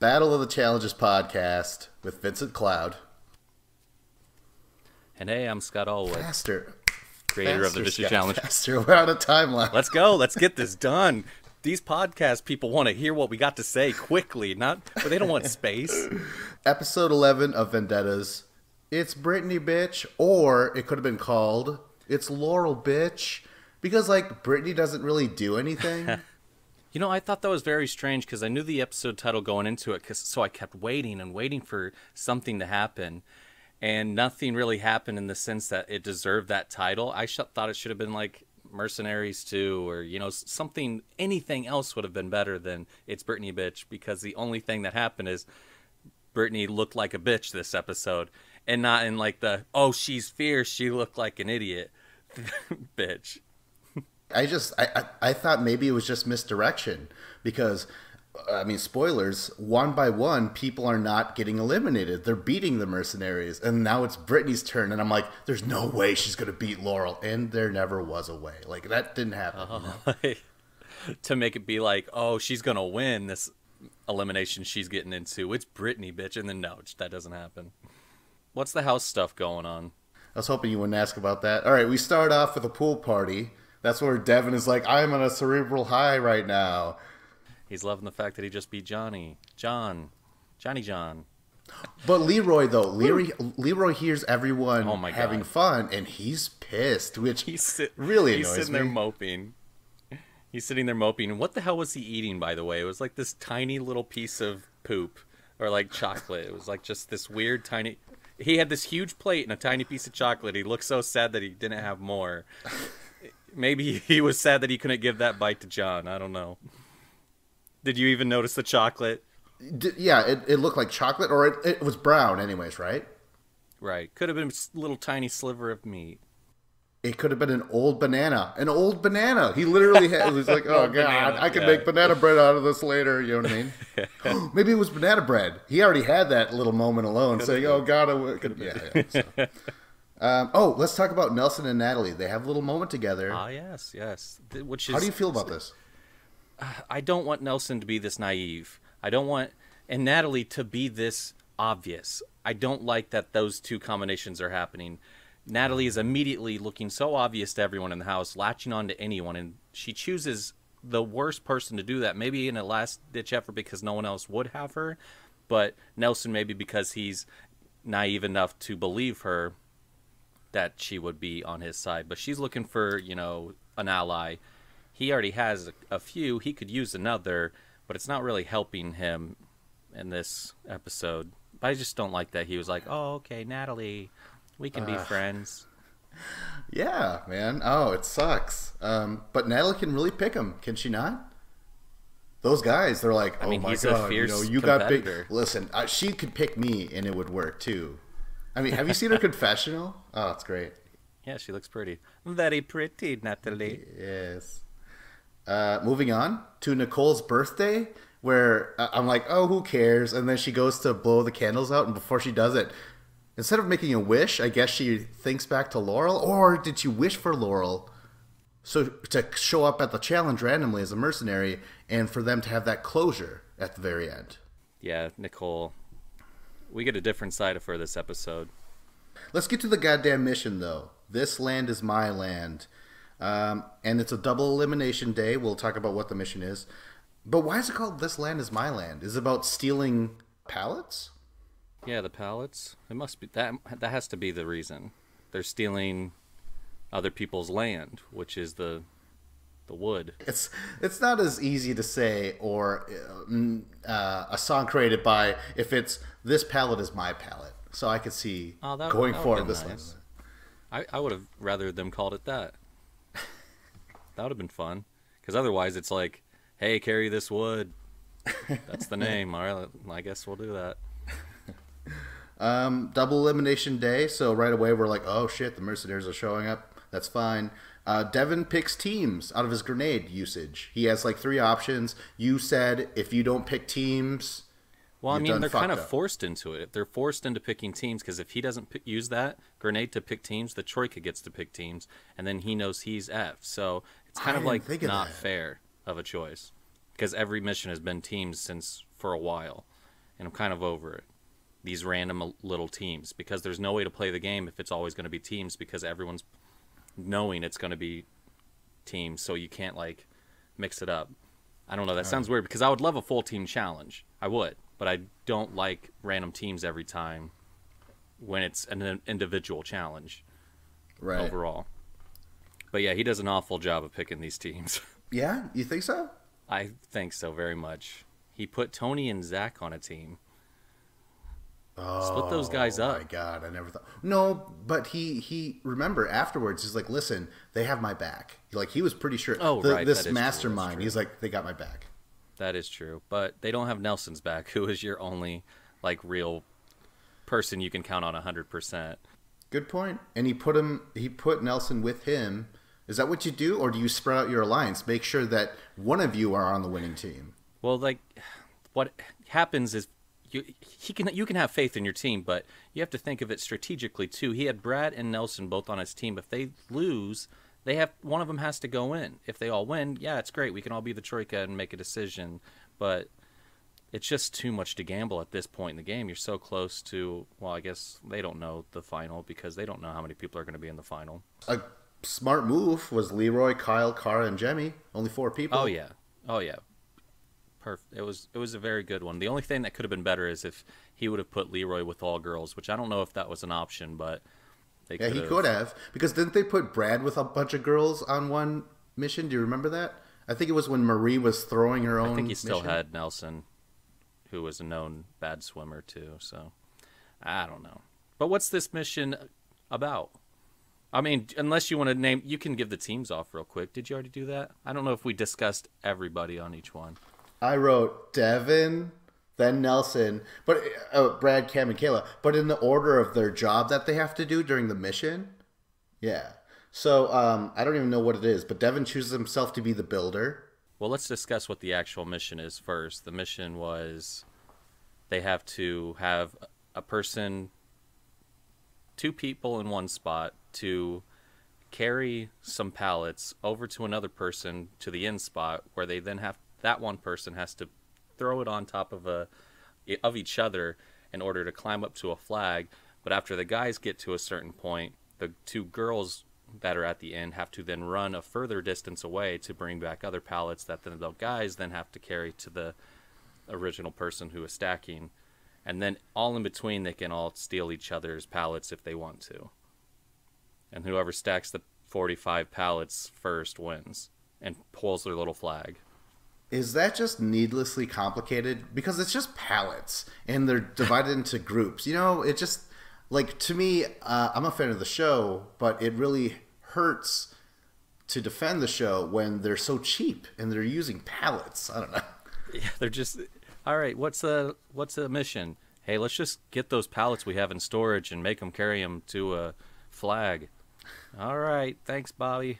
Battle of the Challenges podcast with Vincent Cloud. And hey, I'm Scott Allwood, Faster. creator of the Vicious Challenge. Faster. We're out of timeline. Let's go. Let's get this done. These podcast people want to hear what we got to say quickly, but they don't want space. Episode 11 of Vendettas. It's Britni, bitch. Or it could have been called It's Laurel, bitch. Because, Britni doesn't really do anything. You know, I thought that was very strange because I knew the episode title going into it, so I kept waiting and waiting for something to happen. And nothing really happened in the sense that it deserved that title. I thought it should have been like Mercenaries 2 or, something, anything else would have been better than It's Britni, bitch, because the only thing that happened is Britni looked like a bitch this episode. And not in oh, she's fierce, she looked like an idiot. Bitch. I thought maybe it was just misdirection because, spoilers, one by one, people are not getting eliminated. They're beating the Mercenaries, and now it's Britni's turn, and I'm like, there's no way she's going to beat Laurel, and there never was a way. That didn't happen. To make it be like, oh, she's going to win this elimination she's getting into. It's Britni, bitch, and then no, that doesn't happen. What's the house stuff going on? I was hoping you wouldn't ask about that. All right, we start off with a pool party. That's where Devin is like, I'm on a cerebral high right now. He's loving the fact that he just beat Johnny John. But Leroy, though, Leroy hears everyone having fun, and he's pissed, which really annoys me. He's sitting there moping. And what the hell was he eating, by the way? It was like this tiny little piece of poop or chocolate. It was just this weird tiny... He had this huge plate and a tiny piece of chocolate. He looked so sad that he didn't have more. Maybe he was sad that he couldn't give that bite to John. I don't know. Did you even notice the chocolate? Yeah, it looked like chocolate, or it was brown anyways, right? Right. Could have been a little tiny sliver of meat. It could have been an old banana. He literally was like, oh, God, I can make banana bread out of this later. You know what I mean? Maybe it was banana bread. He already had that little moment alone saying, oh, God, let's talk about Nelson and Natalie. They have a little moment together. Ah, yes. How do you feel about this? I don't want Nelson to be this naive. I don't want and Natalie to be this obvious. I don't like that those two combinations are happening. Natalie is immediately looking so obvious to everyone in the house, latching on to anyone, and she chooses the worst person to do that, maybe in a last-ditch effort because no one else would have her, but Nelson maybe because he's naive enough to believe her that she would be on his side. But she's looking for, an ally. He already has a few. He could use another, but it's not really helping him in this episode. But I just don't like that he was like, oh, okay, Natalie... We can be friends. Yeah, man. Oh, it sucks. But Natalie can really pick him, can she not? Those guys, they're like, oh my God, you got big. Listen, she could pick me and it would work too. Have you seen her confessional? Oh, it's great. Yeah, she looks pretty. Very pretty, Natalie. Yes. Moving on to Nicole's birthday, where I'm like, oh, who cares? And then she goes to blow the candles out, and before she does it, instead of making a wish, I guess she thinks back to Laurel. Or did she wish for Laurel so to show up at the challenge randomly as a mercenary and for them to have that closure at the very end? Yeah, Nicole. We get a different side of her this episode. Let's get to the goddamn mission, though. This land is my land. And it's a double elimination day. We'll talk about what the mission is. But why is it called This Land is My Land? Is it about stealing pallets? Yeah, the pallets. It must be that has to be the reason. They're stealing other people's land, which is the wood. It's not as easy to say or a song created by if it's this pallet is my pallet. So I could see going forward this nice. Land. I would have rather them called it that. That would have been fun. Because otherwise it's like, hey, carry this wood. That's the name. All right, I guess we'll do that. Double elimination day, so right away we're like, oh shit, the mercenaries are showing up. That's fine. Devin picks teams out of his grenade usage. He has 3 options. You said if you don't pick teams, well, they're kind of forced into it. They're forced into picking teams because if he doesn't use that grenade to pick teams, the Troika gets to pick teams, and then he knows he's F. So it's kind of not fair of a choice because every mission has been teams for a while. and I'm kind of over it. These random little teams, because there's no way to play the game if it's always going to be teams, because everyone's knowing it's going to be teams, so you can't like mix it up. I don't know. That sounds weird because I would love a full team challenge. I would, but I don't like random teams every time when it's an individual challenge. Right. Overall. But yeah, he does an awful job of picking these teams. Yeah, you think so? I think so very much. He put Tony and Zach on a team. Split those guys up. Oh my God, I never thought. No, but he remember afterwards. He's like, listen, they have my back. Like he was pretty sure. Oh, right. This that is mastermind. true. He's like, they got my back. That is true, but they don't have Nelson's back, who is your only like real person you can count on 100%. Good point. And he put Nelson with him. Is that what you do, or do you spread out your alliance? Make sure that one of you are on the winning team. Well, like what happens is you can have faith in your team, but you have to think of it strategically too. He had Brad and Nelson both on his team. If they lose, one of them has to go in. If they all win, yeah, it's great. We can all be the troika and make a decision, but it's just too much to gamble at this point in the game. You're so close to, well, I guess they don't know the final because they don't know how many people are going to be in the final. A smart move was Leroy, Kyle, Cara, and Jemmy. Only 4 people. Oh yeah. Perfect. It was a very good one. The only thing that could have been better is if he would have put Leroy with all girls, which I don't know if that was an option, but he could have. Because didn't they put Brad with a bunch of girls on one mission? Do you remember that? I think it was when Marie was throwing her own. I think he still mission. had Nelson, who was a known bad swimmer too. So I don't know. But what's this mission about? I mean, unless you want to name, you can give the teams off real quick. Did you already do that? I don't know if we discussed everybody on each one. I wrote Devin, then Nelson, but Brad, Cam, and Kayla, but in the order of their job that they have to do during the mission. Yeah. So I don't even know what it is, but Devin chooses himself to be the builder. Well, let's discuss what the actual mission is first. The mission was they have to have a person, 2 people in one spot to carry some pallets over to another person to the end spot where they then have that one person has to throw it on top of each other in order to climb up to a flag. But after the guys get to a certain point, the 2 girls that are at the end have to then run a further distance away to bring back other pallets that then the guys then have to carry to the original person who is stacking. And then all in between, they can all steal each other's pallets if they want to. And whoever stacks the 45 pallets first wins and pulls their little flag. Is that just needlessly complicated? Because it's just pallets, and they're divided into groups. You know, it just, like, to me, I'm a fan of the show, but it really hurts to defend the show when they're so cheap and they're using pallets. I don't know. Yeah, they're just, all right, what's the mission? Hey, let's just get those pallets we have in storage and make them carry them to a flag. All right, thanks, Bobby.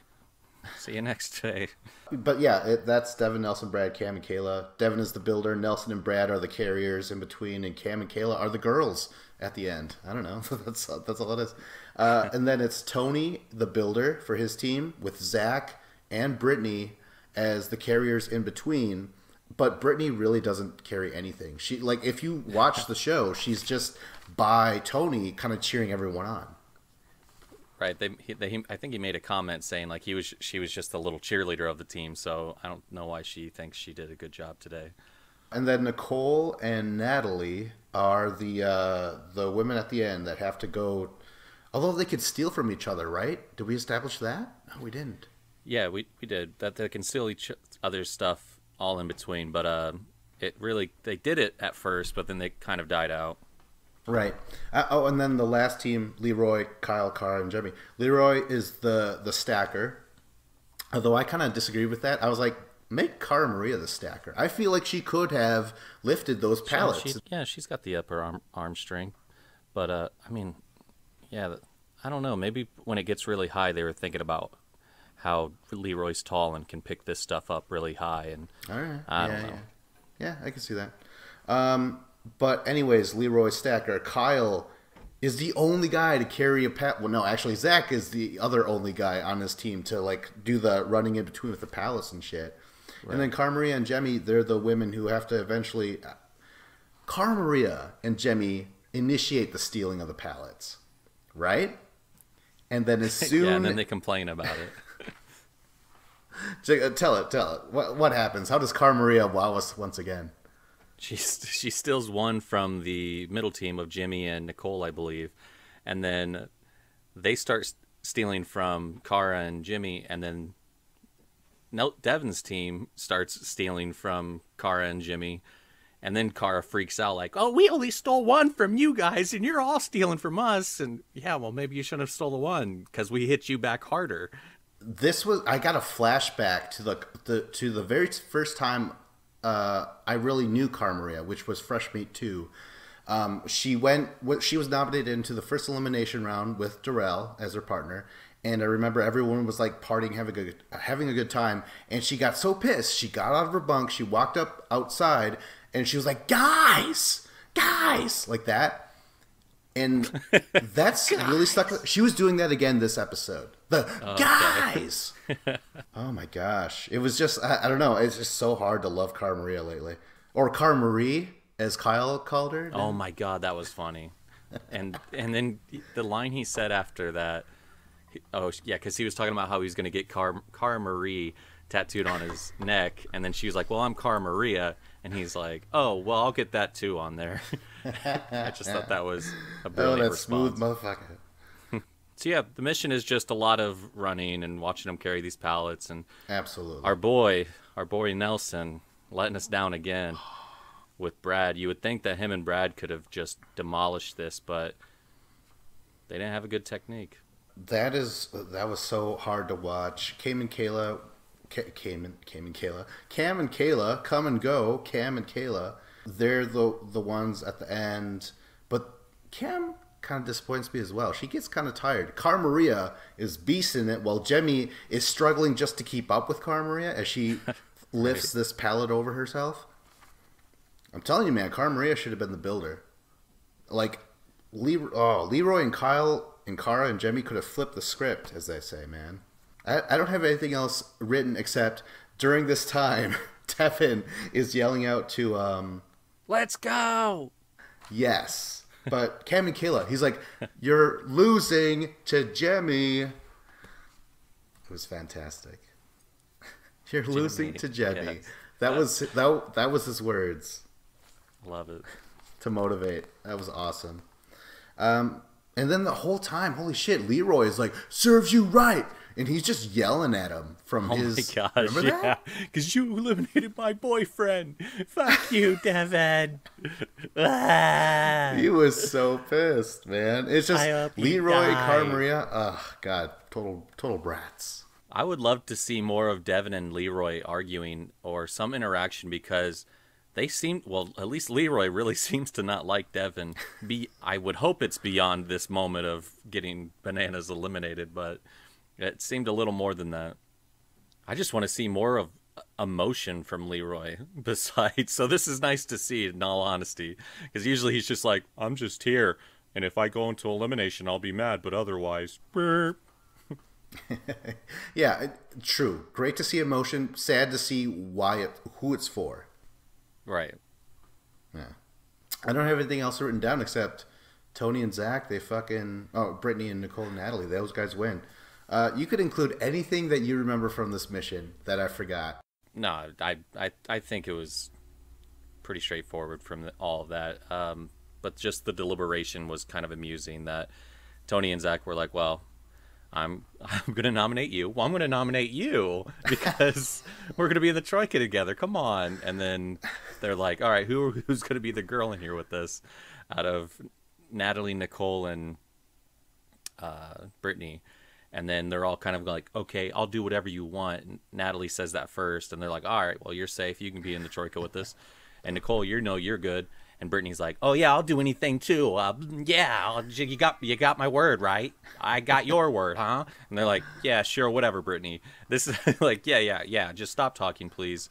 See you next day. But yeah, that's Devin, Nelson, Brad, Cam, and Kayla. Devin is the builder. Nelson and Brad are the carriers in between, and Cam and Kayla are the girls at the end. I don't know. That's all it is. And then it's Tony, the builder, for his team, with Zach and Britni as the carriers in between. But Britni really doesn't carry anything. She, like, if you watch the show, she's just by Tony, kind of cheering everyone on. Right. I think he made a comment saying like she was just a little cheerleader of the team. So I don't know why she thinks she did a good job today. And then Nicole and Natalie are the women at the end that have to go. Although they could steal from each other, right? Did we establish that? No, we didn't. Yeah, we did that. They can steal each other's stuff all in between. But they did it at first, but then they kind of died out. Right. And then the last team, Leroy, Kyle, Cara, and Jemmy. Leroy is the stacker. Although I kind of disagree with that. I was like, make Cara Maria the stacker. I feel like she could have lifted those pallets. She's got the upper arm strength. But, I mean, yeah, I don't know. Maybe when it gets really high, they were thinking about how Leroy's tall and can pick this stuff up really high. And all right. I don't know. Yeah, I can see that. But anyways, Leroy Stacker. Kyle is the only guy to carry a pallet. Well, no, actually, Zach is the other only guy on his team to like do the running in between with the pallets and shit. Right. And then Cara Maria and Jemmy, they're the women who have to eventually. Cara Maria and Jemmy initiate the stealing of the pallets, right? And then as Yeah, and soon then they complain about it. tell it. What happens? How does Cara Maria wow us once again? She steals one from the middle team of Jimmy and Nicole, I believe, and then they start stealing from Cara and Jimmy, and then Devin's team starts stealing from Cara and Jimmy, and then Cara freaks out like, "Oh, we only stole one from you guys, and you're all stealing from us." And yeah, well, maybe you shouldn't have stole the one because we hit you back harder. I got a flashback to the very first time I really knew Cara Maria, which was Fresh Meat 2. She was nominated into the first elimination round with Darrell as her partner, and I remember everyone was like partying, having a good time, and she got so pissed. She got out of her bunk, she walked up outside, and she was like, "Guys, guys," like that. And that's really stuck. She was doing that again this episode. The guys. Oh my gosh. It was just, I don't know. It's just so hard to love Cara Maria lately. Or Cara Marie, as Kyle called her. Oh my god, that was funny. And then the line he said after that, oh yeah, because he was talking about how he's going to get Cara Marie tattooed on his neck, and then she was like, "Well, I'm Cara Maria," and he's like, "Oh, well, I'll get that too on there." I just thought that was a brilliant response. Smooth motherfucker. So yeah, the mission is just a lot of running and watching them carry these pallets, and Absolutely. our boy Nelson letting us down again with Brad. You would think that him and Brad could have just demolished this, but they didn't have a good technique. That was so hard to watch. Cam and Kayla, come and go. Cam and Kayla, they're the ones at the end. But Cam kind of disappoints me as well. She gets kind of tired. Cara Maria is beasting it while Jemmy is struggling just to keep up with Cara Maria as she lifts this pallet over herself. I'm telling you, man, Cara Maria should have been the builder. Like, Leroy and Kyle and Cara and Jemmy could have flipped the script, as they say, man. I don't have anything else written except during this time, Devin is yelling out to, Let's go! Yes. But Cam and Kayla, he's like, "You're losing to Jemmy." It was fantastic. You're losing to Jemmy. Yes. That was his words Love it. to motivate. That was awesome. And then the whole time, holy shit, Leroy is like, "Serves you right," and he's just yelling at him from his. Oh my gosh! Yeah, because you eliminated my boyfriend. Fuck you, Devin. He was so pissed, man. It's just Leroy, Cara Maria. Oh god, total brats. I would love to see more of Devin and Leroy arguing or some interaction because they seem, well, at least Leroy really seems to not like Devin. I would hope it's beyond this moment of getting Bananas eliminated, but it seemed a little more than that. I just want to see more of emotion from Leroy besides. So this is nice to see, in all honesty, because usually he's just like, "I'm just here, and if I go into elimination, I'll be mad, but otherwise, burp." Yeah, true. Great to see emotion. Sad to see who it's for. Right. Yeah. I don't have anything else written down except Tony and Zach. Britni and Nicole and Natalie. Those guys win. You could include anything that you remember from this mission that I forgot. No, I think it was pretty straightforward from all of that. But just the deliberation was kind of amusing that Tony and Zach were like, "Well, I'm going to nominate you. Well, I'm going to nominate you because we're going to be in the Troika together. Come on." And then they're like, "All right, who's going to be the girl in here with us out of Natalie, Nicole, and Britni?" And then they're all kind of like, "Okay, I'll do whatever you want." And Natalie says that first, and they're like, "All right, well, you're safe. You can be in the Troika with us." And Nicole, you're good. And Brittany's like, "Oh yeah, I'll do anything too. Yeah, you got my word, right? I got your word, huh?" And they're like, "Yeah, sure, whatever, Brittany." This is like, yeah. Just stop talking, please.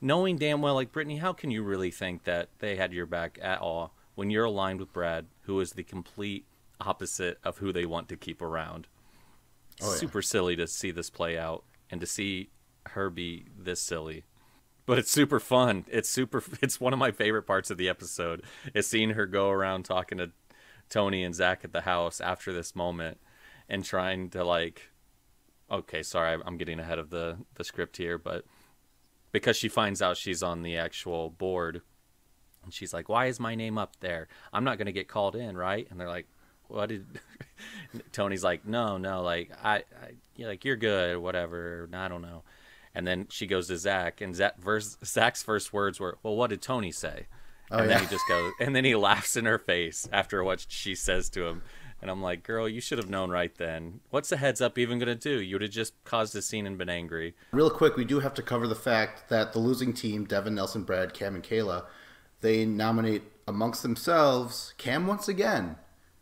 Knowing damn well, like, Brittany, how can you really think that they had your back at all when you're aligned with Brad, who is the complete opposite of who they want to keep around? Oh, yeah. Super silly to see this play out and to see her be this silly. but it's super fun. It's one of my favorite parts of the episode is seeing her go around talking to Tony and Zach at the house after this moment and trying to like, okay, sorry, I'm getting ahead of the script here, but because she finds out she's on the actual board and she's like, why is my name up there? I'm not going to get called in, right? And they're like, what did Tony's like, no, like you're like, you're good, whatever. I don't know. And then she goes to Zach, and Zach's first words were, well, what did Tony say? And then he just goes, and then he laughs in her face after what she says to him. And I'm like, girl, you should have known right then. What's the heads up even going to do? You would have just caused a scene and been angry. Real quick, we do have to cover the fact that the losing team, Devin, Nelson, Brad, Cam, and Kayla, they nominate amongst themselves Cam once again,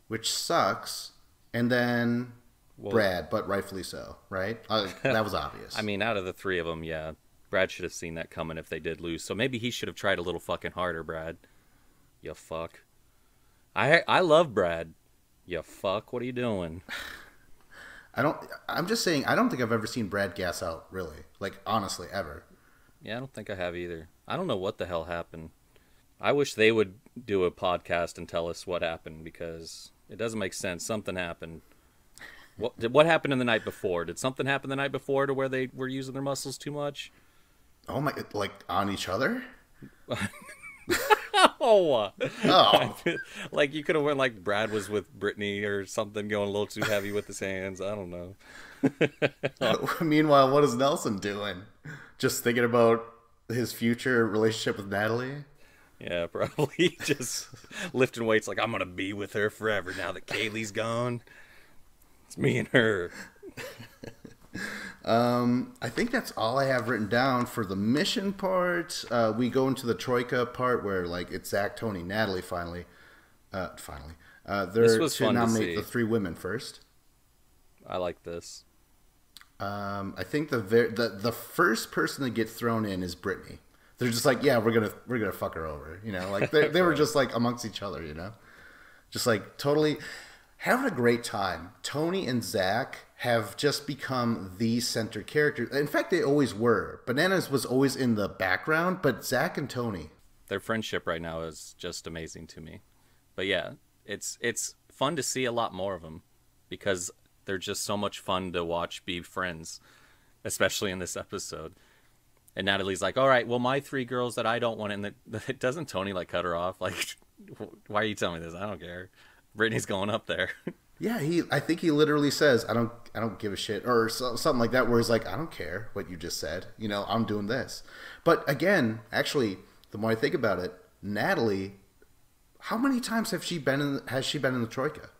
which sucks, and then Brad, but rightfully so, right? That was obvious. I mean, out of the three of them, yeah, Brad should have seen that coming if they did lose. So maybe he should have tried a little fucking harder, Brad. You fuck. I love Brad. You fuck. What are you doing? I'm just saying, I don't think I've ever seen Brad gas out, really. Like, honestly, ever. Yeah, I don't think I have either. I don't know what the hell happened. I wish they would do a podcast and tell us what happened because it doesn't make sense. Something happened. What happened in the night before? Did something happen the night before to where they were using their muscles too much? Oh my! Like on each other? Oh. Like you could have went like Brad was with Britni or something, going a little too heavy with his hands. I don't know. Meanwhile, what is Nelson doing? Just thinking about his future relationship with Natalie? Yeah, probably just lifting weights like I'm going to be with her forever now that Kaylee's gone. It's me and her. I think that's all I have written down for the mission part. We go into the Troika part where like it's Zach, Tony, Natalie finally. They're This was to fun to nominate see. the three women first. I like this. I think the first person that gets thrown in is Britney. They're just like, yeah, we're gonna fuck her over, you know. Like they were just like amongst each other, you know, just like totally having a great time. Tony and Zach have just become the center characters. In fact, they always were. Bananas was always in the background, but Zach and Tony. Their friendship right now is just amazing to me. But yeah, it's fun to see a lot more of them because they're just so much fun to watch be friends, especially in this episode. And Natalie's like, all right, well, my three girls that I don't want, and doesn't Tony like cut her off? Like, why are you telling me this? I don't care. Brittany's going up there. Yeah, I think he literally says, I don't give a shit, or something like that, where he's like, I don't care what you just said. You know, I'm doing this. But again, actually, the more I think about it, Natalie, how many times has she been in the Troika?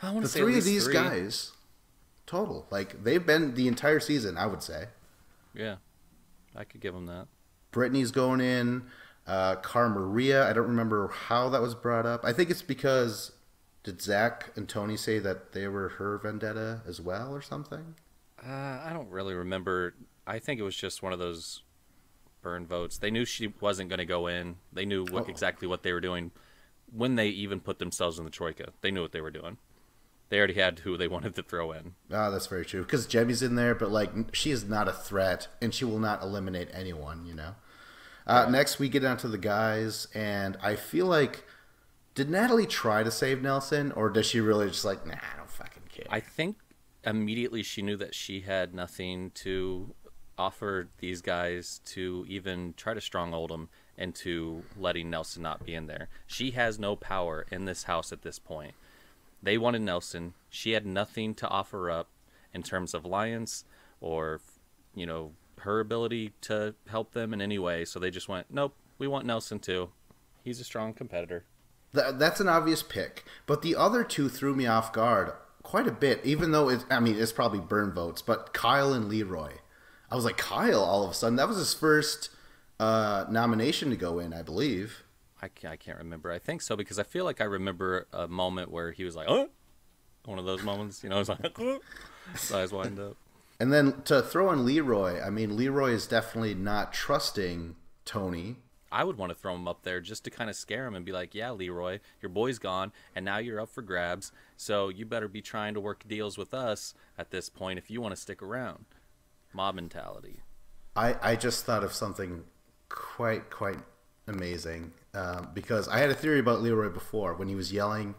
I want to The say three at of least these guys, total. Like, they've been the entire season, I would say. Yeah, I could give them that. Brittany's going in. Cara Maria, I don't remember how that was brought up. I think it's because, did Zach and Tony say that they were her vendetta as well or something? I don't really remember. I think it was just one of those burn votes. They knew she wasn't going to go in. They knew exactly what they were doing when they even put themselves in the Troika. They knew what they were doing. They already had who they wanted to throw in. Oh, that's very true. Because Jemmy's in there, but like she is not a threat, and she will not eliminate anyone, you know? Next, we get down to the guys, and I feel like, did Natalie try to save Nelson, or does she really just like, nah, I don't fucking care? I think immediately she knew that she had nothing to offer these guys to even try to stronghold them into letting Nelson not be in there. She has no power in this house at this point. They wanted Nelson. She had nothing to offer up in terms of alliance or, you know, her ability to help them in any way. So they just went, nope, we want Nelson too. He's a strong competitor. That's an obvious pick. But the other two threw me off guard quite a bit, even though it's probably burn votes, but Kyle and Leroy. I was like, Kyle, all of a sudden, that was his first nomination to go in, I believe. I can't remember. I think so because I feel like I remember a moment where he was like, oh, one of those moments, you know, it's like, oh, his eyes wind up. And then to throw in Leroy, I mean, Leroy is definitely not trusting Tony. I would want to throw him up there just to kind of scare him and be like, yeah, Leroy, your boy's gone, and now you're up for grabs, so you better be trying to work deals with us at this point if you want to stick around. Mob mentality. I just thought of something quite amazing because I had a theory about Leroy before when he was yelling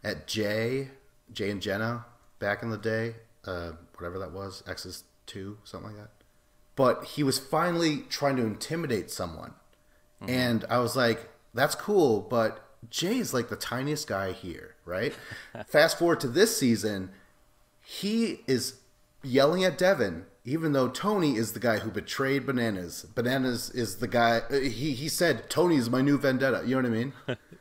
at Jay and Jenna back in the day, whatever that was, X's 2, something like that. But he was finally trying to intimidate someone. Mm-hmm. And I was like, that's cool, but Jay's like the tiniest guy here, right? Fast forward to this season, he is yelling at Devin, even though Tony is the guy who betrayed Bananas. Bananas is the guy, he said, Tony's my new vendetta. You know what I mean?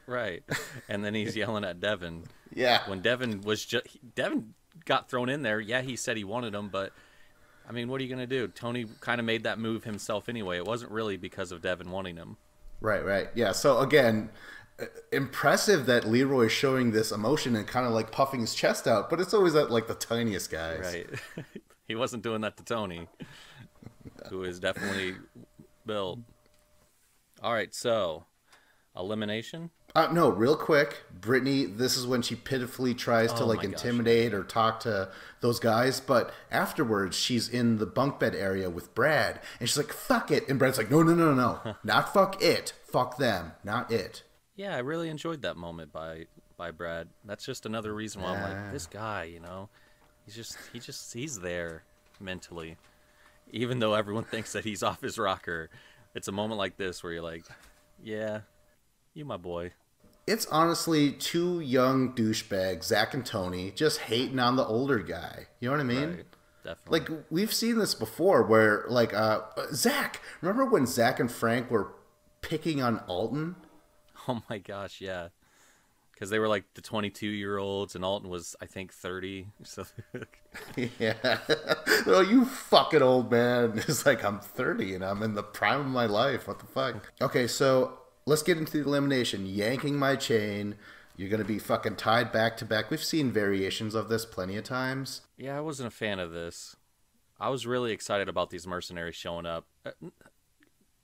Right. And then he's yelling at Devin. Yeah. When Devin Devin got thrown in there, yeah, he said he wanted him, but I mean, what are you going to do? Tony kind of made that move himself anyway. It wasn't really because of Devin wanting him. Right. Yeah, so again, impressive that Leroy's showing this emotion and kind of like puffing his chest out, but it's always at like the tiniest guys. Right. He wasn't doing that to Tony, who is definitely built. All right, so elimination? No, real quick, Britni, this is when she pitifully tries to like intimidate or talk to those guys, but afterwards she's in the bunk bed area with Brad, and she's like, fuck it. And Brad's like, no. Not fuck it. Fuck them, not it. Yeah, I really enjoyed that moment by Brad. That's just another reason why I'm like, this guy, you know, he's there mentally. Even though everyone thinks that he's off his rocker, it's a moment like this where you're like, yeah, you my boy. It's honestly two young douchebags, Zach and Tony, just hating on the older guy. You know what I mean? Right, definitely. Like, we've seen this before where, like, Zach, remember when Zach and Frank were picking on Alton? Oh my gosh, yeah. Because they were like the 22-year-olds, and Alton was, I think, 30. So yeah. Oh, you fucking old man. It's like, I'm 30 and I'm in the prime of my life. What the fuck? Okay, so let's get into the elimination. Yanking my chain. You're going to be fucking tied back to back. We've seen variations of this plenty of times. Yeah, I wasn't a fan of this. I was really excited about these mercenaries showing up.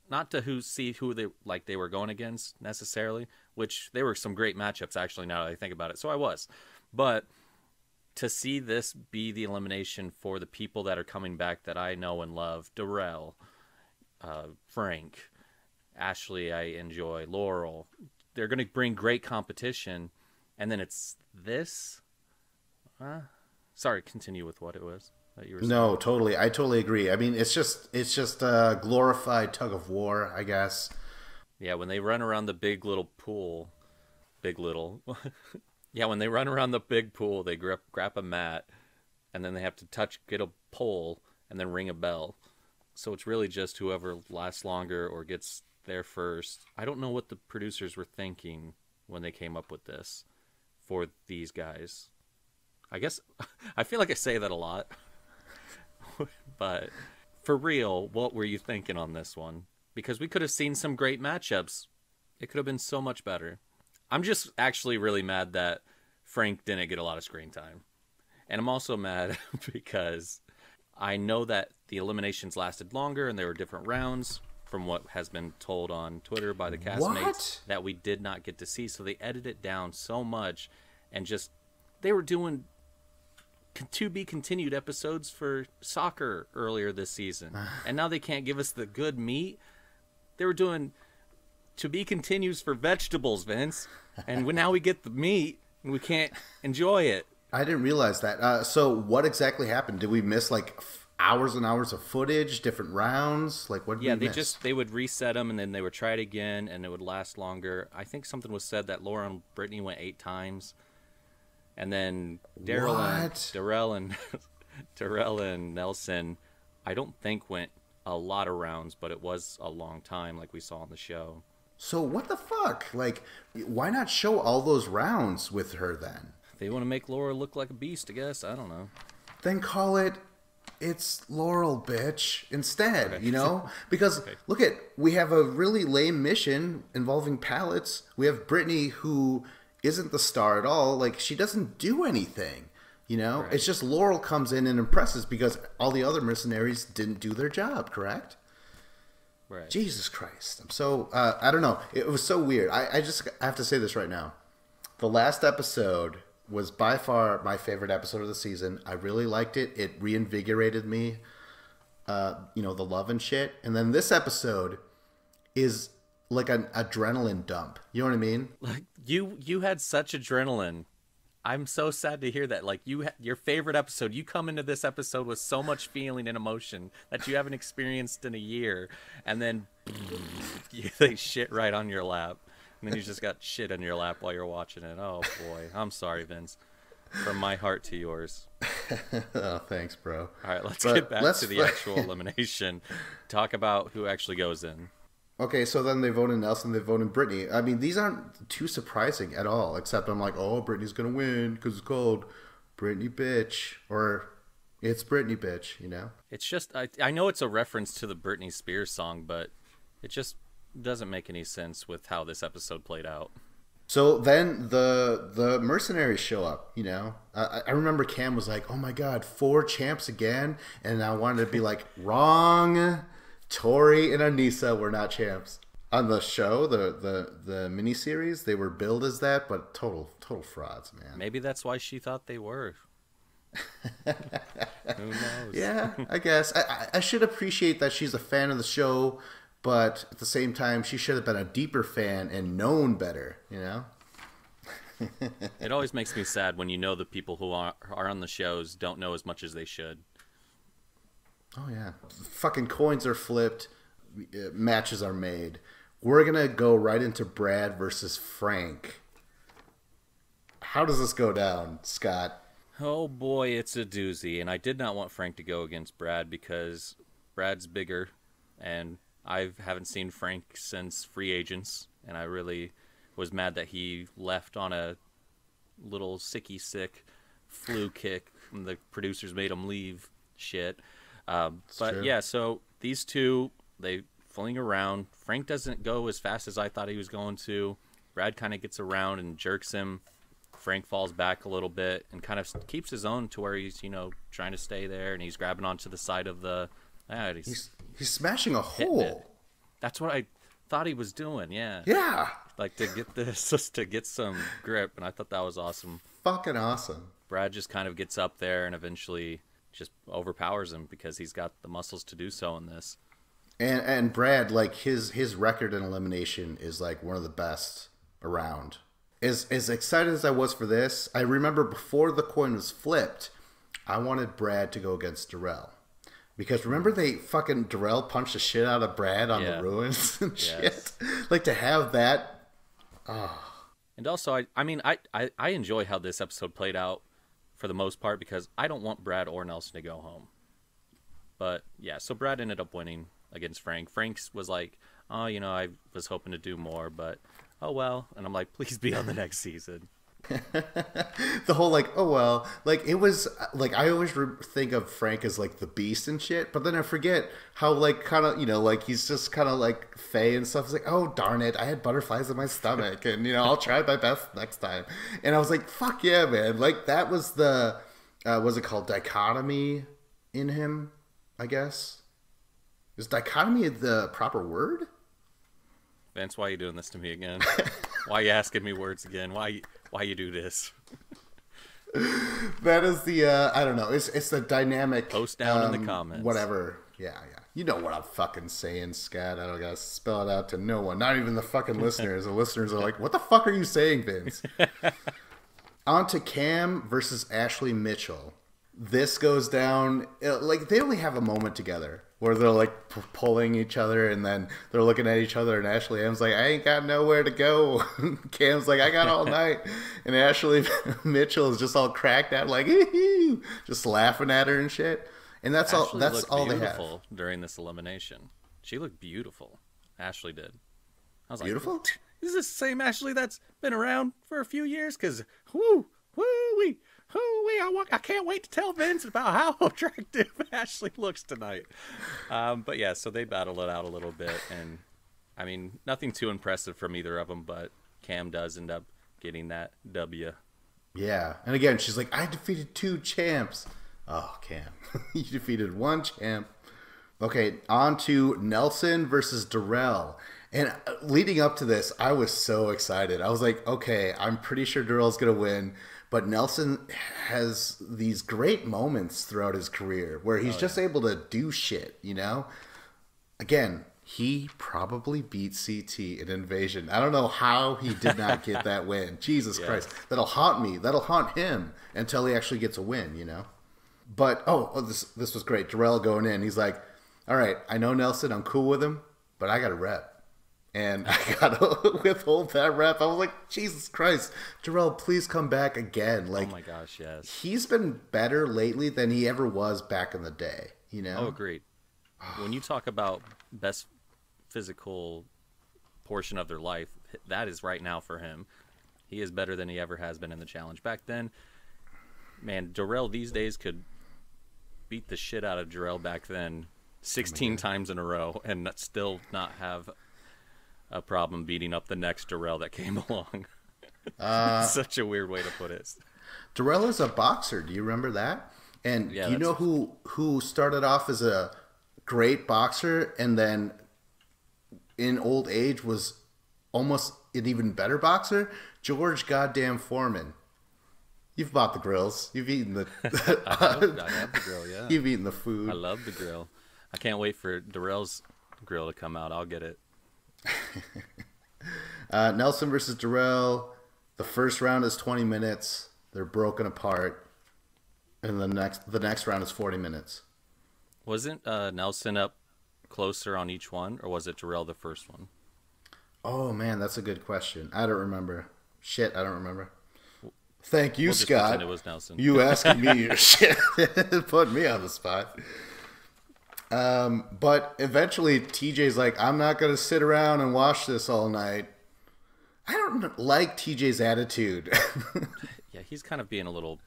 Not to see who they were going against necessarily, which they were some great matchups actually now that I think about it. So I was. But to see this be the elimination for the people that are coming back that I know and love, Darrell, Frank, Ashley, I enjoy, Laurel, they're going to bring great competition, and then it's this? Sorry, continue with what it was that you were saying. No, totally. I totally agree. I mean, it's just a glorified tug of war, I guess. Yeah, when they run around the big little pool, yeah, when they run around the big pool, they grab a mat, and then they have to get a pole, and then ring a bell. So it's really just whoever lasts longer or gets there first. I don't know what the producers were thinking when they came up with this for these guys. I guess I feel like I say that a lot. But for real, what were you thinking on this one? Because we could have seen some great matchups. It could have been so much better. I'm just actually really mad that Frank didn't get a lot of screen time. And I'm also mad because I know that the eliminations lasted longer and there were different rounds from what has been told on Twitter by the castmates that we did not get to see. So they edited it down so much and just, they were doing to be continued episodes for soccer earlier this season. And now they can't give us the good meat. They were doing to be continues for vegetables, Vince. And now we get the meat and we can't enjoy it. I didn't realize that. So what exactly happened? Did we miss like hours and hours of footage, different rounds? Like what did we miss? They would reset them and then they would try it again and it would last longer. I think something was said that Laura and Britni went 8 times. And then Darrell and Nelson, I don't think went a lot of rounds, but it was a long time like we saw on the show. So what the fuck? Like, why not show all those rounds with her then? They want to make Laura look like a beast, I guess. I don't know. Then call it It's Laurel, bitch, instead, okay. You know? Because, okay. Look we have a really lame mission involving pallets. We have Britni, who isn't the star at all. Like, she doesn't do anything, you know? Right. It's just Laurel comes in and impresses because all the other mercenaries didn't do their job, correct? Right. Jesus Christ. I'm so, I don't know. It was so weird. I have to say this right now. The last episode was by far my favorite episode of the season. I really liked it. It reinvigorated me. the love and shit. And then this episode is like an adrenaline dump. You know what I mean? Like you had such adrenaline. I'm so sad to hear that. Like your favorite episode, you come into this episode with so much feeling and emotion that you haven't experienced in a year, and then they shit right on your lap, and then you just got shit on your lap while you're watching it. Oh boy, I'm sorry, Vince. From my heart to yours. Oh, thanks, bro. All right, let's get back to the actual elimination. Talk about who actually goes in. Okay, so then they vote in Nelson, they vote in Britni. I mean, these aren't too surprising at all, except I'm like, oh, Britney's going to win because it's called Britney Bitch. Or it's Britney Bitch, you know? It's just, I know it's a reference to the Britney Spears song, but it just doesn't make any sense with how this episode played out. So then the mercenaries show up, you know? I remember Cam was like, oh my God, 4 champs again? And I wanted to be like, wrong. Tori and Anissa were not champs. On the show, the miniseries, they were billed as that, but total frauds, man. Maybe that's why she thought they were. Who knows? Yeah, I guess. I should appreciate that she's a fan of the show, but at the same time, she should have been a deeper fan and known better, you know? It always makes me sad when you know the people who are on the shows don't know as much as they should. Oh, yeah. Fucking coins are flipped. Matches are made. We're going to go right into Brad versus Frank. How does this go down, Scott? Oh, boy, it's a doozy. And I did not want Frank to go against Brad because Brad's bigger. And I haven't seen Frank since Free Agents. And I really was mad that he left on a little sick flu kick. And the producers made him leave shit. But true. yeah, so these two, they fling around. Frank doesn't go as fast as I thought he was going to. Brad kind of gets around and jerks him. Frank falls back a little bit and kind of keeps his own to where he's, trying to stay there, and he's grabbing onto the side of the... He's smashing a hole. That's what I thought he was doing, yeah. Yeah. Like to get this, just to get some grip, and I thought that was awesome. Fucking awesome. Brad just kind of gets up there and eventually just overpowers him because he's got the muscles to do so in this. And Brad, like his record in elimination is like one of the best around. As excited as I was for this, I remember before the coin was flipped, I wanted Brad to go against Darrell. Because remember Darrell punched the shit out of Brad on the ruins and shit? Like to have that. Oh. And also, I enjoy how this episode played out for the most part because I don't want Brad or Nelson to go home. But yeah, so Brad ended up winning against Frank. Frank's was like, oh, I was hoping to do more, but oh well. And I'm like, please be on the next season. The whole like, oh well, like it was like I always think of Frank as like the beast and shit, but then I forget how like kind of like he's just kind of like fey and stuff. It's like, oh darn it, I had butterflies in my stomach, and I'll try my best next time. And I was like, fuck yeah, man! Like that was the what's it called, dichotomy in him, I guess. Is dichotomy the proper word? Vince, why are you doing this to me again? Why are you asking me words again? Why you do this? That is the I don't know. It's the dynamic. Post down in the comments. Whatever. Yeah. You know what I'm fucking saying, Scott. I don't gotta spell it out to no one. Not even the fucking listeners. The listeners are like, what the fuck are you saying, Vince? On to Cam versus Ashley Mitchell. This goes down like they only have a moment together where they're like pulling each other, and then they're looking at each other, and Ashley M's like, I ain't got nowhere to go. Cam's like, I got all night. And Ashley Mitchell is just all cracked out, like, just laughing at her and shit. And that's Ashley all they have. Beautiful during this elimination. She looked beautiful. Ashley did. I was like, beautiful? Is this the same Ashley that's been around for a few years? Because, woo-wee. I can't wait to tell Vince about how attractive Ashley looks tonight. But yeah, so they battle it out a little bit. And, I mean, nothing too impressive from either of them, but Cam does end up getting that W. Yeah. And again, she's like, I defeated 2 champs. Oh, Cam. You defeated 1 champ. Okay, on to Nelson versus Darrell. And leading up to this, I was so excited. I was like, okay, I'm pretty sure Darrell's going to win. But Nelson has these great moments throughout his career where he's just able to do shit, you know? Again, he probably beat CT in Invasion. I don't know how he did not get that win. Jesus Christ. That'll haunt me. That'll haunt him until he actually gets a win, you know? But, this was great. Darrell going in. He's like, all right, I know Nelson. I'm cool with him, but I got a rep. And I got to withhold that rep. I was like, Jesus Christ, Darrell, please come back again. Like, oh my gosh, yes. He's been better lately than he ever was back in the day, you know? Oh, agreed. When you talk about best physical portion of their life, that is right now for him. He is better than he ever has been in the challenge. Back then, man, Darrell these days could beat the shit out of Darrell back then 16 times in a row and still not have a problem beating up the next Darrell that came along. Such a weird way to put it. Darrell is a boxer. Do you remember that? And do you know who started off as a great boxer and then in old age was almost an even better boxer? George goddamn Foreman. You've bought the grills. You've eaten the... I have the grill, yeah. You've eaten the food. I love the grill. I can't wait for Darrell's grill to come out. I'll get it. Nelson versus Darrell. The first round is 20 minutes. They're broken apart. And the next round is 40 minutes. Wasn't Nelson up closer on each one, or was it Darrell the first one? Oh, man, that's a good question. I don't remember. Shit, I don't remember. Thank you, We'll just Scott. pretend it was Nelson. You asking me your shit. Put me on the spot. But eventually TJ's like, I'm not going to sit around and watch this all night. I don't like TJ's attitude. Yeah, he's kind of being a little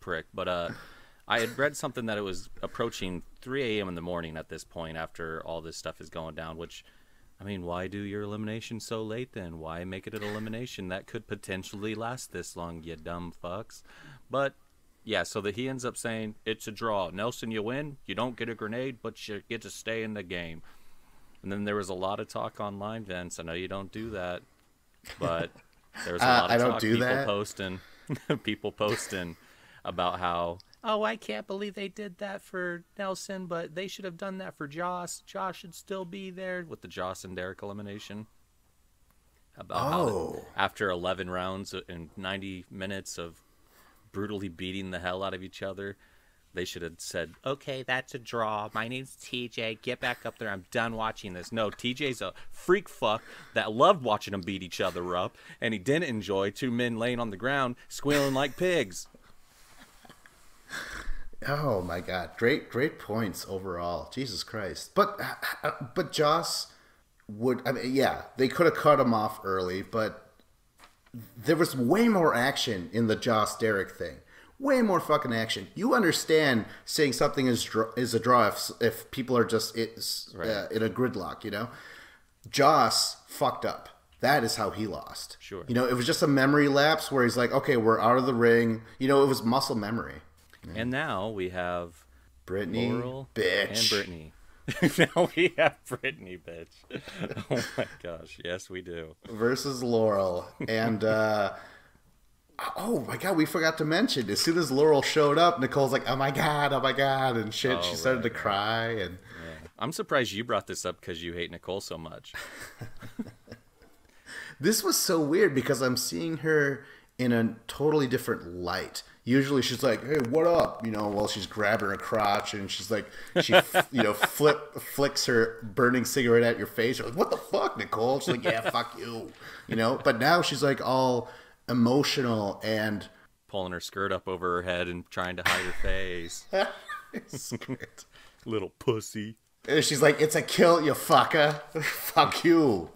prick. But I had read something that it was approaching 3 a.m. in the morning at this point after all this stuff is going down, which, I mean, why do your elimination so late then? Why make it an elimination that could potentially last this long, you dumb fucks? But yeah, so that he ends up saying, it's a draw. Nelson, you win. You don't get a grenade, but you get to stay in the game. And then there was a lot of talk online, Vince. I know you don't do that, but there was a lot of talk. People posting about how, oh, I can't believe they did that for Nelson, but they should have done that for Joss. Josh should still be there with the Joss and Derek elimination. About how after 11 rounds and 90 minutes of brutally beating the hell out of each other, they should have said, okay, that's a draw. My name's TJ. Get back up there. I'm done watching this. No, TJ's a freak fuck that loved watching them beat each other up, and he didn't enjoy two men laying on the ground squealing like pigs. Oh my God. Great points overall. Jesus Christ. But Joss would, I mean, yeah, they could have cut him off early, but there was way more action in the Joss Derek thing. Way more fucking action. You understand saying something is a draw if people are just in a gridlock, you know? Joss fucked up. That is how he lost. Sure. You know, it was just a memory lapse where he's like, okay, we're out of the ring. You know, it was muscle memory. Yeah. And now we have Britni, Laurel bitch. And Britni. Now we have Britni, bitch. Oh my gosh, yes we do. Versus Laurel. And oh my God, we forgot to mention, as soon as Laurel showed up, Nicole's like, oh my God, and shit. She started to cry. And yeah. I'm surprised you brought this up because you hate Nicole so much. This was so weird because I'm seeing her in a totally different light. Usually she's like, hey, what up? You know, while she's grabbing her crotch and she's like, she, flicks her burning cigarette at your face. You're like, what the fuck, Nicole? She's like, yeah, fuck you. You know, but now she's like all emotional and pulling her skirt up over her head and trying to hide her face. Little pussy. And she's like, it's a kill, you fucker. Fuck you.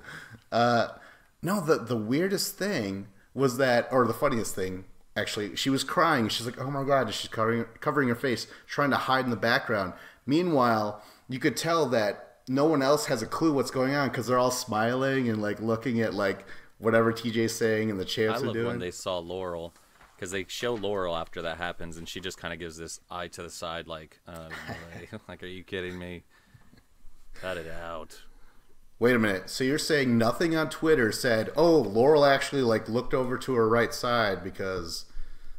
No, the weirdest thing was that, or the funniest thing, actually, she was crying. She's like, oh my God, and she's covering her face, trying to hide in the background. Meanwhile, you could tell that no one else has a clue what's going on because they're all smiling and like looking at like whatever TJ's saying and the champs are doing. I love when they saw Laurel, because they show Laurel after that happens, and she just kind of gives this eye to the side like, like, are you kidding me? Cut it out. Wait a minute. So you're saying nothing on Twitter said, "Oh, Laurel actually like looked over to her right side because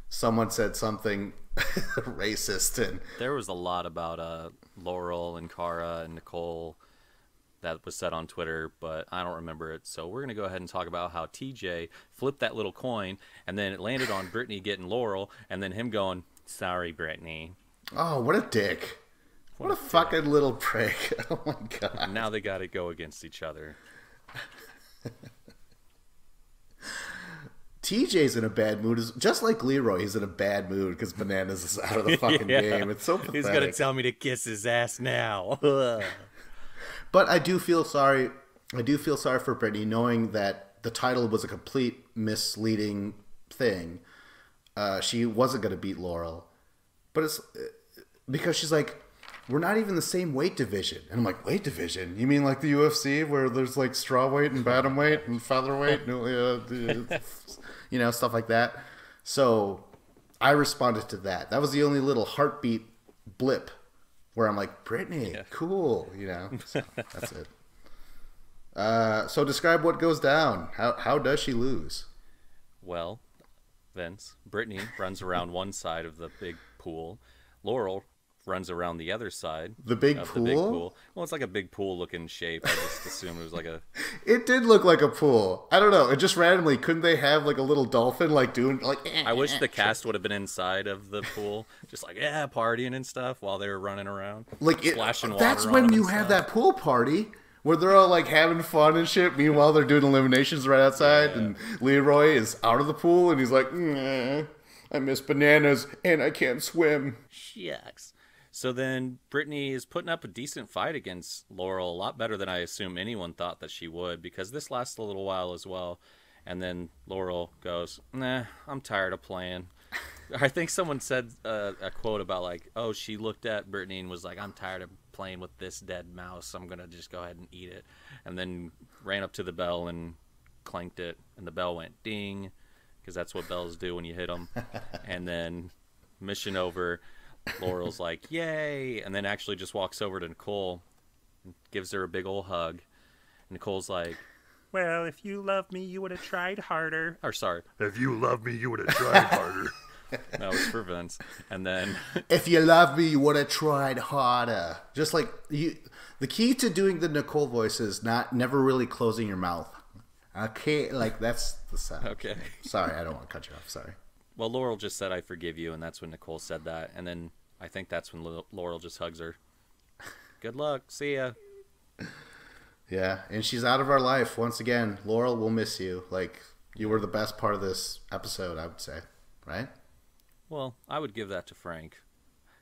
someone said something racist." And There was a lot about Laurel and Cara and Nicole that was said on Twitter, but I don't remember it. So we're going to go ahead and talk about how TJ flipped that little coin, and then it landed on Britni getting Laurel, and then him going, "Sorry, Britni." oh, what a dick! What a fucking little prick! Oh my god! And now they got to go against each other. TJ's in a bad mood, just like Leroy. He's in a bad mood because Bananas is out of the fucking game. It's so pathetic. He's going to tell me to kiss his ass now. But I do feel sorry. I do feel sorry for Britney, knowing that the title was a complete misleading thing. She wasn't going to beat Laurel, but it's because she's like, we're not even the same weight division, and I'm like, weight division? You mean like the UFC where there's like strawweight and bantamweight and featherweight, stuff like that. So I responded to that. That was the only little heartbeat blip where I'm like, Britney, cool, So that's it. So describe what goes down. How does she lose? Well, Vince, Britney runs around one side of the big pool. Laurel runs around the other side. The big of pool? The big pool. Well, it's like a big pool-looking shape. I just assumed it was like a... It did look like a pool. I don't know. It just randomly, couldn't they have like a little dolphin like doing like... I wish the cast would have been inside of the pool, just like, partying and stuff while they were running around. Like splashing water that's on when them you and have stuff. that pool party where they're all like having fun and shit. Meanwhile, they're doing eliminations right outside, and Leroy is out of the pool, and he's like, I miss Bananas, and I can't swim. Shucks. So then Britney is putting up a decent fight against Laurel, a lot better than I assume anyone thought that she would, because this lasts a little while as well. And then Laurel goes, "Nah, I'm tired of playing." I think someone said a quote about like, "Oh, she looked at Britney and was like, I'm tired of playing with this dead mouse. I'm going to just go ahead and eat it." And then ran up to the bell and clanked it, and the bell went ding, because that's what bells do when you hit them. And then mission over. Laurel's like, "Yay!" And then actually just walks over to Nicole and gives her a big old hug. And Nicole's like, "Well, if you loved me, you would have tried harder." Or sorry. If you loved me, you would have tried harder. That was for Vince. And then... If you loved me, you would have tried harder. Just like you, the key to doing the Nicole voice is never really closing your mouth. Okay, like that's the sound. Okay. Sorry, I don't want to cut you off. Sorry. Well, Laurel just said, "I forgive you," and that's when Nicole said that. And then I think that's when Laurel just hugs her. Good luck. See ya. Yeah, and she's out of our life once again. Laurel, we'll miss you. Like, you were the best part of this episode, I would say. Right? Well, I would give that to Frank.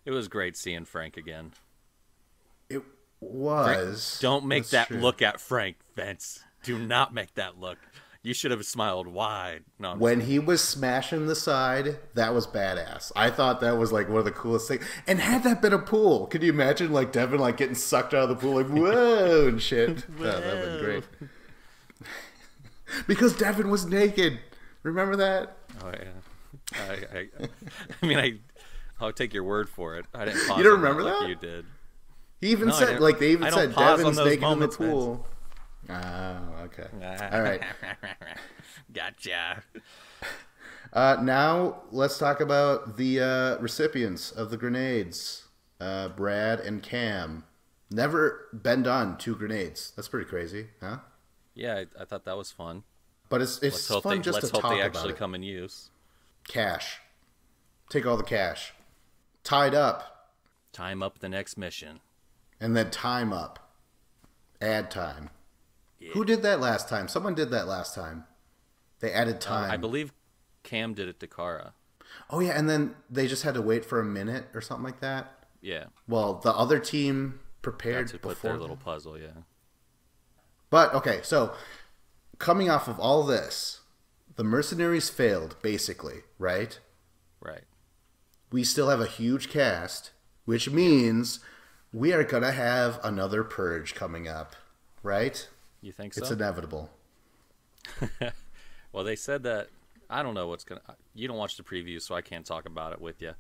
It was great seeing Frank again. It was. Don't make That's that true. look at Frank, Vince. Do not make that look. You should have smiled wide. No, When he was smashing the side, that was badass. I thought that was like one of the coolest things. And had that been a pool, could you imagine like Devin like getting sucked out of the pool like whoa and shit? Oh, that would have been great. Because Devin was naked. Remember that? Oh yeah. I mean, I'll take your word for it. I didn't. Pause You don't on remember like that? you did. He even No, I said don't- like they even I don't said pause Devin's on those naked moments, in the pool. Oh, okay. All right. Gotcha. Now let's talk about the recipients of the grenades. Brad and Cam. Never been done 2 grenades. That's pretty crazy, huh? Yeah, I thought that was fun. But it's Let's hope fun they, just let's to hope talk they about actually it. come in use. Cash. Take all the cash. Tied up. Time up the next mission. And then time up. Add time. Yeah. Who did that last time? Someone did that last time. They added time. I believe Cam did it to Cara. Oh, yeah, and then they just had to wait for a minute or something like that? Yeah. Well, the other team prepared To put before their little puzzle, yeah. But, okay, so coming off of all this, the mercenaries failed, basically, right? Right. We still have a huge cast, which means we are going to have another purge coming up, right? You think so? It's inevitable. Well, they said that. I don't know what's going to... You don't watch the preview, so I can't talk about it with you.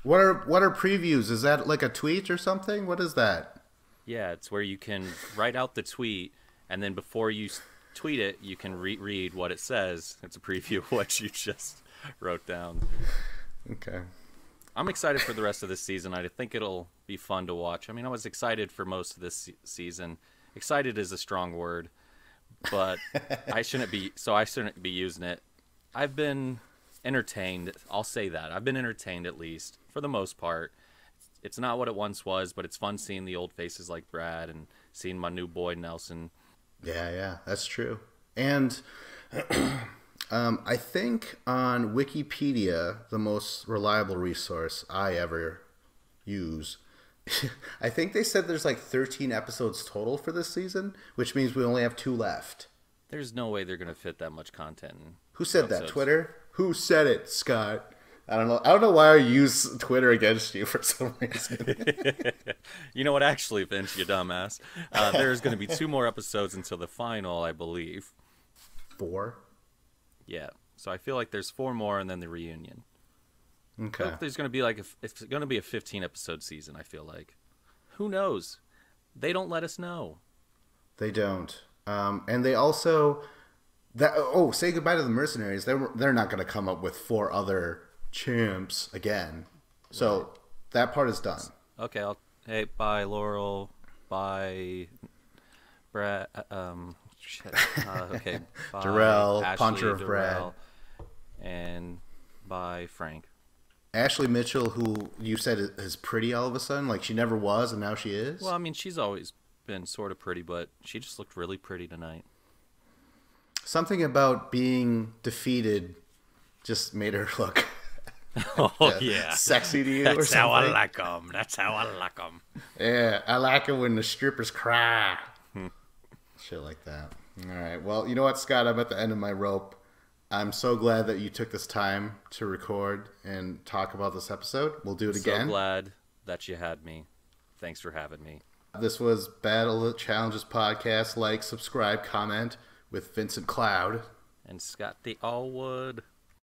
What are previews? Is that like a tweet or something? What is that? Yeah, it's where you can write out the tweet, and then before you tweet it, you can read what it says. It's a preview of what you just wrote down. Okay. I'm excited for the rest of this season. I think it'll be fun to watch. I mean, I was excited for most of this season. Excited is a strong word, but I shouldn't be using it. I've been entertained. I'll say that. I've been entertained, at least for the most part. It's not what it once was, but it's fun seeing the old faces like Brad and seeing my new boy Nelson. Yeah, that's true. And I think on Wikipedia, the most reliable resource I ever use, I think they said there's like 13 episodes total for this season, which means we only have 2 left. There's no way they're going to fit that much content in. Who said that? Twitter? Who said it, Scott? I don't know. I don't know why I use Twitter against you for some reason. You know what? Actually, Vince, you dumbass. There's going to be 2 more episodes until the final, I believe. 4? Yeah. So I feel like there's 4 more and then the reunion. Okay. There's going to be it's going to be a 15 episode season. I feel like. Who knows? They don't let us know. They don't. And they also say goodbye to the mercenaries. They're not going to come up with 4 other champs again. So right. That part is done. Okay. Hey, bye Laurel. Bye Brad. Okay. Bye Darrell. Ashley, Puncher of Darrell, Brad. And bye Frank. Ashley Mitchell, who you said is pretty all of a sudden, like she never was and now she is. Well, I mean, she's always been sort of pretty, but she just looked really pretty tonight. Something about being defeated just made her look sexy to you. That's or something. How I like them. That's how I like them. Yeah, I like it when the strippers cry. Shit like that. All right. Well, you know what, Scott? I'm at the end of my rope. I'm so glad that you took this time to record and talk about this episode. We'll do it again. So glad that you had me. Thanks for having me. This was Battle of Challenges podcast. Like, subscribe, comment with Vincent Cloud and Scott the Allwood.